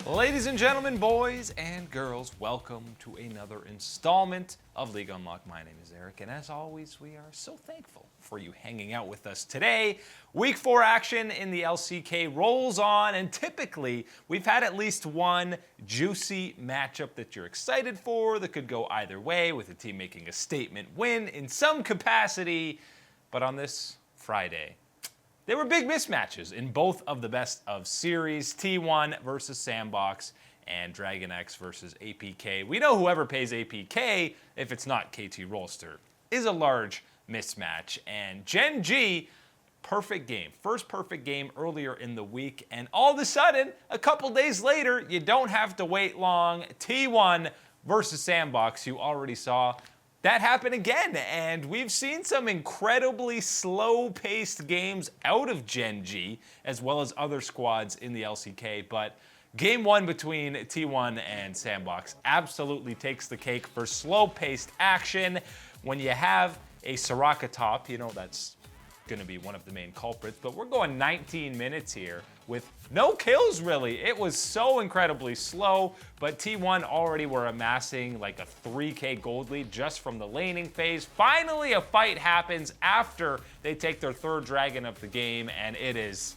Ladies and gentlemen, boys and girls, welcome to another installment of League Unlocked. My name is Eric, and as always, we are so thankful for you hanging out with us today. Week 4 action in the LCK rolls on, and typically, we've had at least one juicy matchup that you're excited for that could go either way, with a team making a statement win in some capacity. But on this Friday, there were big mismatches in both of the best of series, T1 versus Sandbox and Dragon X versus APK. We know whoever pays APK, if it's not KT Rolster, is a large mismatch. And Gen G, perfect game. First perfect game earlier in the week. And all of a sudden, a couple days later, you don't have to wait long. T1 versus Sandbox, you already saw that happened again, and we've seen some incredibly slow-paced games out of Gen G, as well as other squads in the LCK, but Game 1 between T1 and Sandbox absolutely takes the cake for slow-paced action. When you have a Soraka top, you know that's going to be one of the main culprits, but we're going 19 minutes here with no kills, really. It was so incredibly slow, but T1 already were amassing like a 3K gold lead just from the laning phase. Finally, a fight happens after they take their third dragon of the game, and it is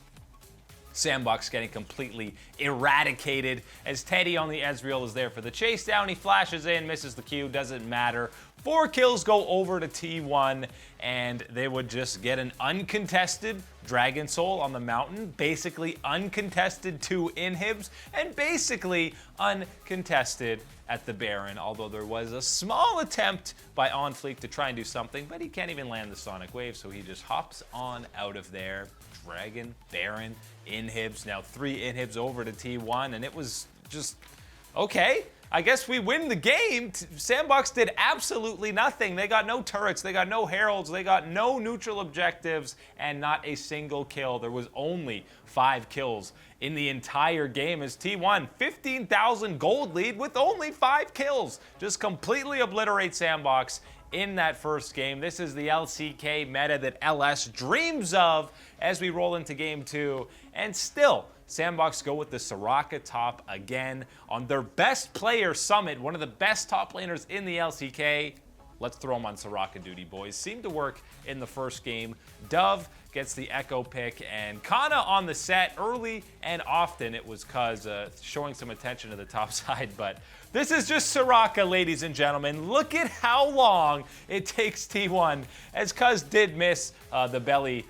Sandbox getting completely eradicated as Teddy on the Ezreal is there for the chase down. He flashes in, misses the Q, doesn't matter. 4 kills go over to T1, and they would just get an uncontested Dragon Soul on the mountain, basically uncontested 2 inhibs, and basically uncontested at the Baron, although there was a small attempt by OnFleek to try and do something, but he can't even land the Sonic Wave, so he just hops on out of there. Dragon, Baron, inhibs, now 3 inhibs over to T1, and it was just, okay, I guess we win the game. Sandbox did absolutely nothing. They got no turrets, they got no heralds, they got no neutral objectives, and not a single kill. There was only 5 kills in the entire game as T1, 15,000 gold lead with only 5 kills. Just completely obliterate Sandbox in that first game. This is the LCK meta that LS dreams of as we roll into Game 2, and still, Sandbox go with the Soraka top again on their best player summit, one of the best top laners in the LCK. Let's throw them on Soraka duty, boys. Seemed to work in the first game. Dove gets the Echo pick, and Kana on the set early and often. It was Cuz showing some attention to the top side, but this is just Soraka, ladies and gentlemen. Look at how long it takes T1, as Cuz did miss the belly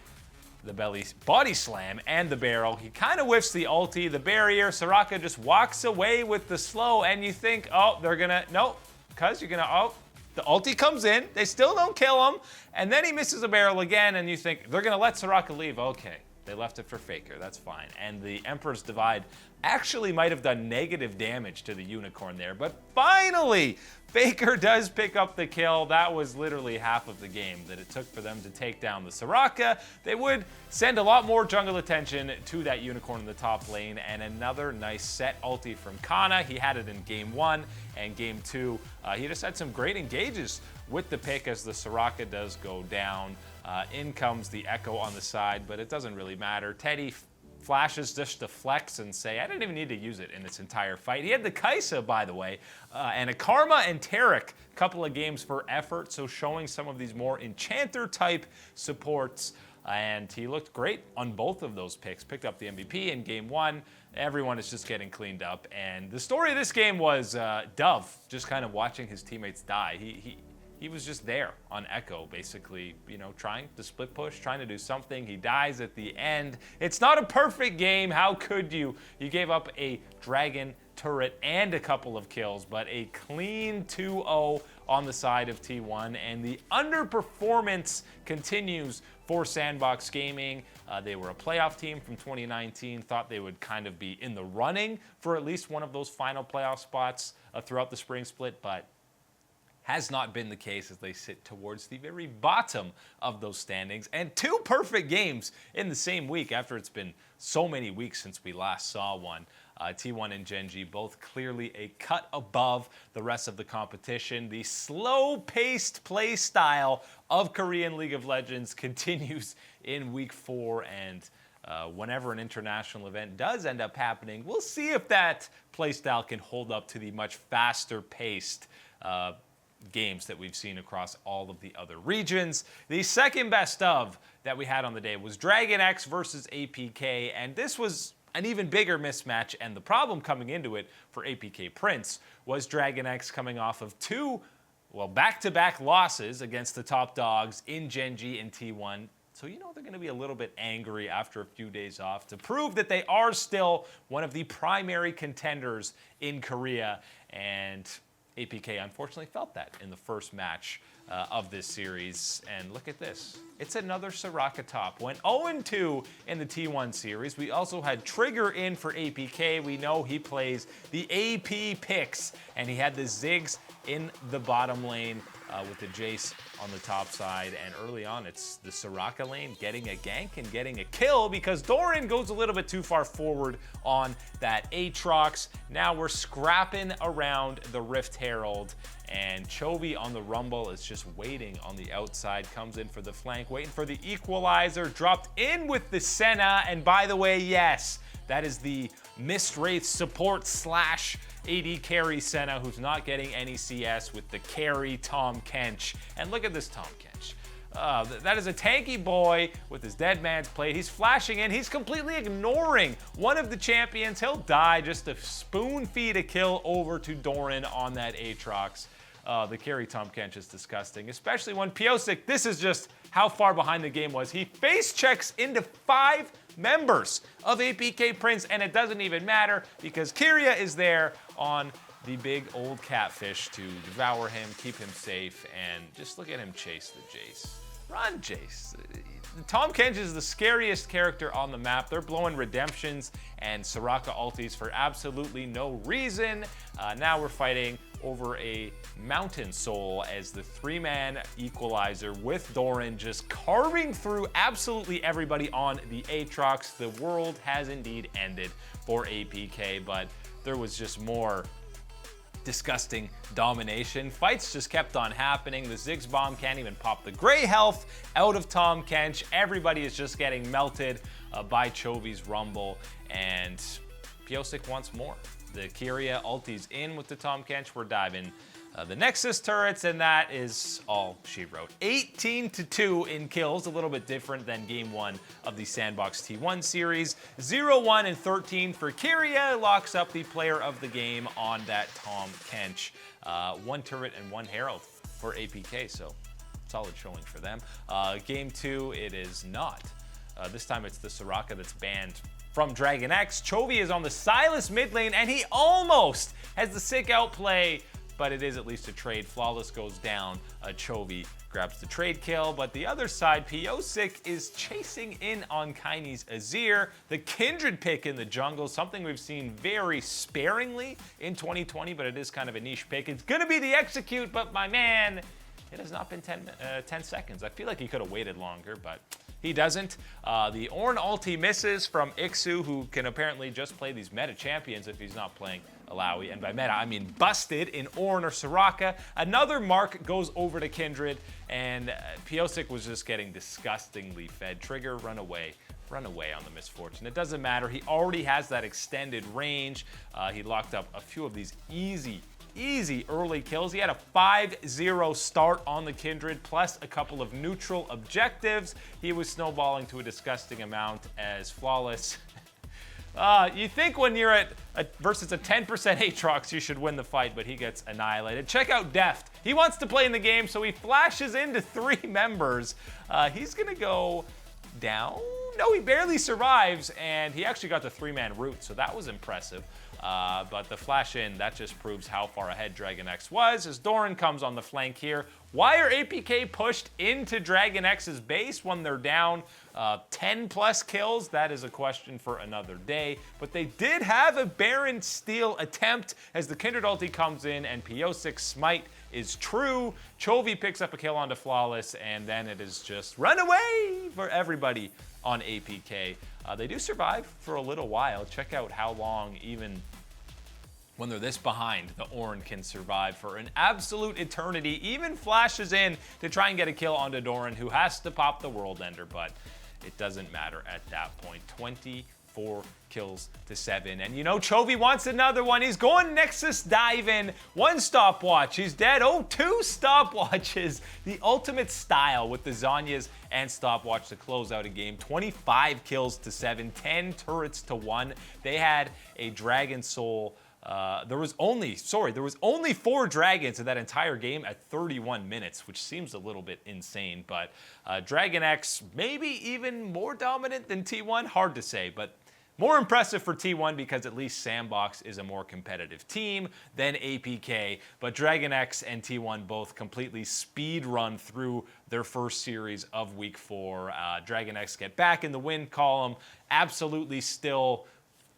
body slam and the barrel. He kind of whiffs the ulti, the barrier. Soraka just walks away with the slow, and you think, oh, they're gonna, no, Cuz you're gonna, oh, the ulti comes in, they still don't kill him, and then he misses a barrel again, and you think, they're gonna let Soraka leave. Okay, they left it for Faker, that's fine. And the Emperor's Divide actually might have done negative damage to the Unicorn there, but finally, Faker does pick up the kill. That was literally half of the game that it took for them to take down the Soraka. They would send a lot more jungle attention to that Unicorn in the top lane, and another nice set ulti from Kana. He had it in Game 1 and Game 2. He just had some great engages with the pick as the Soraka does go down. In comes the Echo on the side, but it doesn't really matter. Teddy flashes just to flex and say, I didn't even need to use it in this entire fight. He had the Kaisa, by the way, and a Karma and Taric, couple of games for effort, so showing some of these more Enchanter-type supports, and he looked great on both of those picks. Picked up the MVP in Game 1. Everyone is just getting cleaned up, and the story of this game was Dove just kind of watching his teammates die. He was just there on Echo, basically, you know, trying to split push, trying to do something. He dies at the end. It's not a perfect game. How could you? You gave up a dragon turret and a couple of kills, but a clean 2-0 on the side of T1, and the underperformance continues for Sandbox Gaming. They were a playoff team from 2019, thought they would kind of be in the running for at least one of those final playoff spots throughout the spring split, but has not been the case as they sit towards the very bottom of those standings. And 2 perfect games in the same week after it's been so many weeks since we last saw one. T1 and Gen G both clearly a cut above the rest of the competition. The slow-paced play style of Korean League of Legends continues in week 4, and whenever an international event does end up happening, we'll see if that playstyle can hold up to the much faster-paced games that we've seen across all of the other regions. The second best of that we had on the day was Dragon X versus APK, and this was an even bigger mismatch, and the problem coming into it for APK Prince was Dragon X coming off of two, back-to-back losses against the top dogs in Gen G and T1. So you know they're going to be a little bit angry after a few days off to prove that they are still one of the primary contenders in Korea, and APK unfortunately felt that in the first match of this series. And look at this. It's another Soraka top. Went 0-2 in the T1 series. We also had Trigger in for APK. We know he plays the AP picks, and he had the Ziggs in the bottom lane with the Jace on the top side. And early on, it's the Soraka lane getting a gank and getting a kill because Doran goes a little bit too far forward on that Aatrox. Now we're scrapping around the Rift Herald, and Chovy on the Rumble is just waiting on the outside, comes in for the flank, waiting for the equalizer, dropped in with the Senna, and by the way, yes, that is the Mist Wraith support slash AD carry Senna, who's not getting any CS with the carry Tom Kench. And look at this Tom Kench. That is a tanky boy with his dead man's plate. He's flashing in. He's completely ignoring one of the champions. He'll die just to spoon feed a kill over to Doran on that Aatrox. The carry Tom Kench is disgusting, especially when Piosik, this is just how far behind the game was. He face checks into 5 members of APK Prince, and it doesn't even matter because Kyria is there on the big old catfish to devour him, keep him safe, and just look at him chase the Jace. Run, Jace. Tom Kench is the scariest character on the map. They're blowing redemptions and Soraka ultis for absolutely no reason. Now we're fighting over a Mountain Soul as the 3-man equalizer with Doran just carving through absolutely everybody on the Aatrox. The world has indeed ended for APK, but there was just more disgusting domination. Fights just kept on happening. The Ziggs bomb can't even pop the gray health out of Tom Kench. Everybody is just getting melted by Chovy's Rumble, and Piosik wants more. The Kyria ulti's in with the Tom Kench. We're diving the Nexus turrets, and that is all she wrote. 18-2 in kills, a little bit different than game 1 of the Sandbox T1 series. 0-1 and 13 for Kyria, locks up the player of the game on that Tom Kench. 1 turret and 1 herald for APK, so solid showing for them. Game 2, it is not. This time it's the Soraka that's banned from Dragon X. Chovy is on the Sylas mid lane, and he almost has the sick outplay, but it is at least a trade. Flawless goes down. Chovy grabs the trade kill, but the other side, Piosik is chasing in on Kaine's Azir. The Kindred pick in the jungle, something we've seen very sparingly in 2020, but it is kind of a niche pick. It's going to be the execute, but my man, it has not been 10 seconds. I feel like he could have waited longer, but he doesn't. The Ornn ulti misses from Ixu, who can apparently just play these meta champions if he's not playing Alawi. And by meta, I mean busted in Ornn or Soraka. Another mark goes over to Kindred, and Piosik was just getting disgustingly fed. Trigger, run away on the misfortune. It doesn't matter. He already has that extended range. He locked up a few of these easy early kills. He had a 5-0 start on the Kindred, plus a couple of neutral objectives. He was snowballing to a disgusting amount as Flawless. You think when you're versus a 10% Aatrox, you should win the fight, but he gets annihilated. Check out Deft. He wants to play in the game, so he flashes into 3 members. He's gonna go down. No, he barely survives, and he actually got the 3-man route, so that was impressive. But the flash in, that just proves how far ahead Dragon X was, as Doran comes on the flank here. Why are APK pushed into Dragon X's base when they're down 10 plus kills? That is a question for another day. But they did have a Baron steal attempt as the Kindred ulti comes in, and Piosik's smite is true. Chovy picks up a kill onto Flawless, and then it is just run away for everybody on APK. They do survive for a little while. Check out how long, even when they're this behind, the Ornn can survive for an absolute eternity. Even flashes in to try and get a kill onto Doran, who has to pop the World Ender, but it doesn't matter at that point. 24 kills to 7. And you know, Chovy wants another one. He's going Nexus dive in. 1 stopwatch. He's dead. Oh, 2 stopwatches. The ultimate style with the Zhonya's and stopwatch to close out a game. 25 kills to 7. 10 turrets to 1. They had a Dragon Soul. There was only 4 dragons in that entire game at 31 minutes, which seems a little bit insane. But Dragon X maybe even more dominant than T1. Hard to say, but more impressive for T1 because at least Sandbox is a more competitive team than APK. But Dragon X and T1 both completely speed run through their first series of Week 4. Dragon X get back in the win column, absolutely still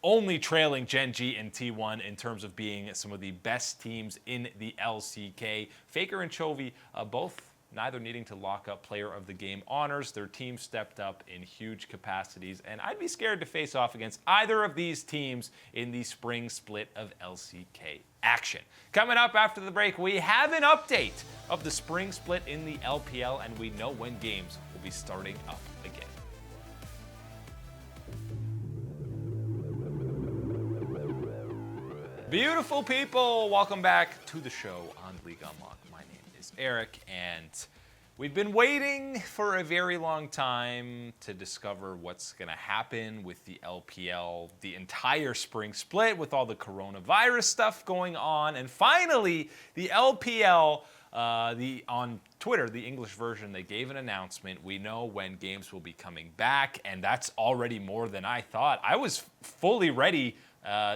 only trailing Gen G and T1 in terms of being some of the best teams in the LCK. Faker and Chovy both neither needing to lock up player of the game honors. Their team stepped up in huge capacities, and I'd be scared to face off against either of these teams in the spring split of LCK action. Coming up after the break, we have an update of the spring split in the LPL, and we know when games will be starting up again. Beautiful people, welcome back to the show on League Unlock. My name is Eric, and we've been waiting for a very long time to discover what's going to happen with the LPL, the entire spring split with all the coronavirus stuff going on, and finally the LPL, on Twitter, the English version, they gave an announcement. We know when games will be coming back, and that's already more than I thought. I was fully ready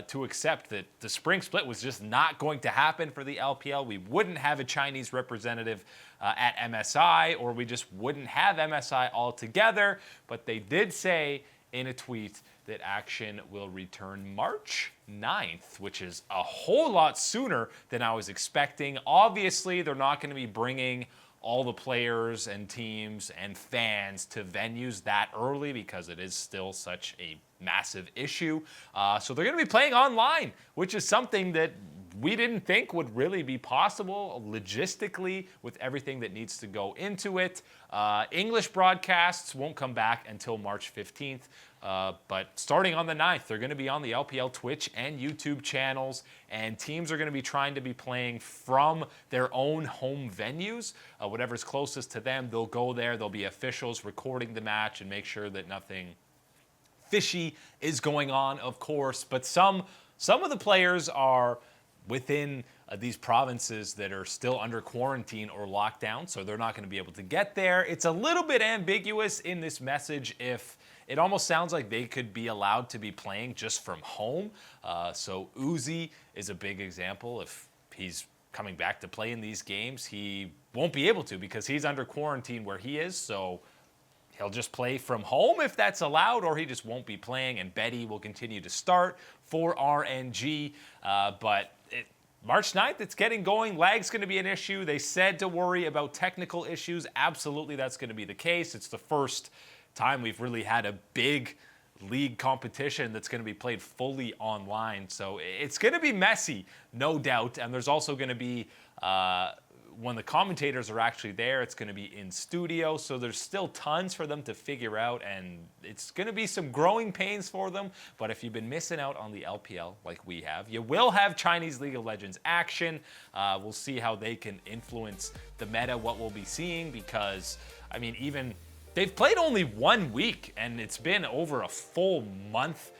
to accept that the spring split was just not going to happen for the LPL. We wouldn't have a Chinese representative at MSI, or we just wouldn't have MSI altogether. But they did say in a tweet that action will return March 9th, which is a whole lot sooner than I was expecting. Obviously, they're not going to be bringing all the players and teams and fans to venues that early because it is still such a massive issue. So they're going to be playing online, which is something that we didn't think would really be possible logistically with everything that needs to go into it. English broadcasts won't come back until March 15th. But starting on the 9th, they're going to be on the LPL Twitch and YouTube channels, and teams are going to be trying to be playing from their own home venues. Whatever's closest to them, they'll go there. There'll be officials recording the match and make sure that nothing fishy is going on, of course. But some of the players are within these provinces that are still under quarantine or lockdown, so they're not going to be able to get there. It's a little bit ambiguous in this message if it almost sounds like they could be allowed to be playing just from home. So Uzi is a big example. If he's coming back to play in these games, he won't be able to because he's under quarantine where he is. So he'll just play from home if that's allowed, or he just won't be playing, and Betty will continue to start for RNG. But March 9th, it's getting going. Lag's going to be an issue. They said to worry about technical issues. Absolutely, that's going to be the case. It's the first time we've really had a big league competition that's going to be played fully online. So it's going to be messy, no doubt. And there's also going to be, when the commentators are actually there, it's going to be in studio. So there's still tons for them to figure out, and it's going to be some growing pains for them. But if you've been missing out on the LPL like we have, you will have Chinese League of Legends action. We'll see how they can influence the meta, what we'll be seeing, because, I mean, even they've played only 1 week, and it's been over a full month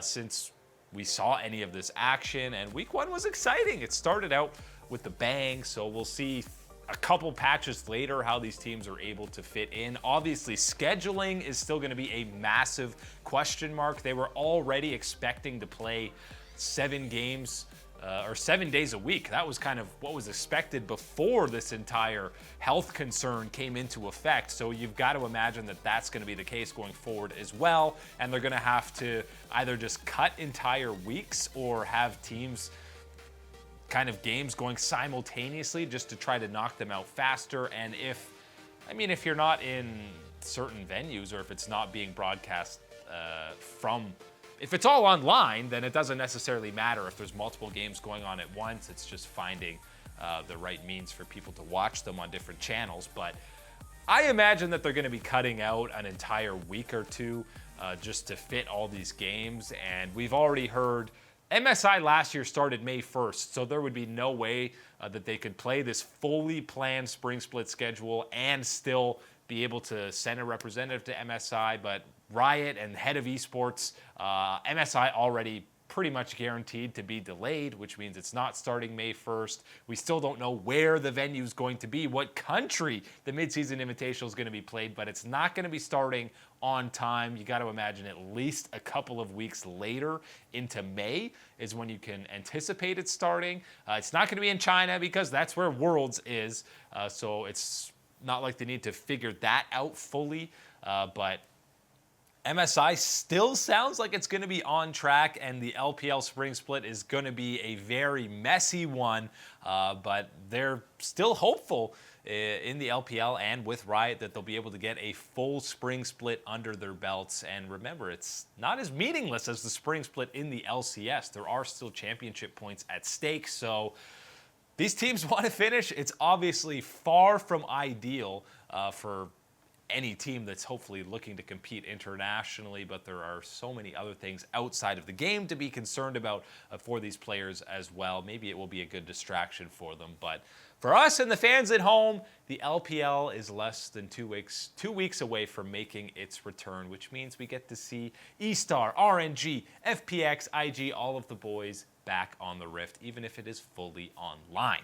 since we saw any of this action, and week 1 was exciting. It started out with the bang, so we'll see a couple patches later how these teams are able to fit in. Obviously, scheduling is still going to be a massive question mark. They were already expecting to play 7 games or 7 days a week. That was kind of what was expected before this entire health concern came into effect. So you've got to imagine that that's going to be the case going forward as well. And they're going to have to either just cut entire weeks or have teams kind of games going simultaneously just to try to knock them out faster. And if you're not in certain venues, or if it's not being broadcast if it's all online, then it doesn't necessarily matter if there's multiple games going on at once. It's just finding the right means for people to watch them on different channels. But I imagine that they're going to be cutting out an entire week or two just to fit all these games. And we've already heard MSI last year started May 1st, so there would be no way that they could play this fully planned spring split schedule and still be able to send a representative to MSI. But Riot and head of eSports, MSI already pretty much guaranteed to be delayed, which means it's not starting May 1st. We still don't know where the venue is going to be, what country the midseason invitational is going to be played, but it's not going to be starting on time. You got to imagine at least a couple of weeks later into May is when you can anticipate it starting. It's not going to be in China because that's where Worlds is, so it's not like they need to figure that out fully, but MSI still sounds like it's going to be on track, and the LPL spring split is going to be a very messy one, but they're still hopeful in the LPL and with Riot that they'll be able to get a full spring split under their belts. And remember, it's not as meaningless as the spring split in the LCS. There are still championship points at stake, so these teams want to finish. It's obviously far from ideal for any team that's hopefully looking to compete internationally, but there are so many other things outside of the game to be concerned about for these players as well. Maybe it will be a good distraction for them, but for us and the fans at home, the LPL is less than 2 weeks away from making its return, which means we get to see eStar, RNG, FPX, IG, all of the boys back on the Rift, even if it is fully online.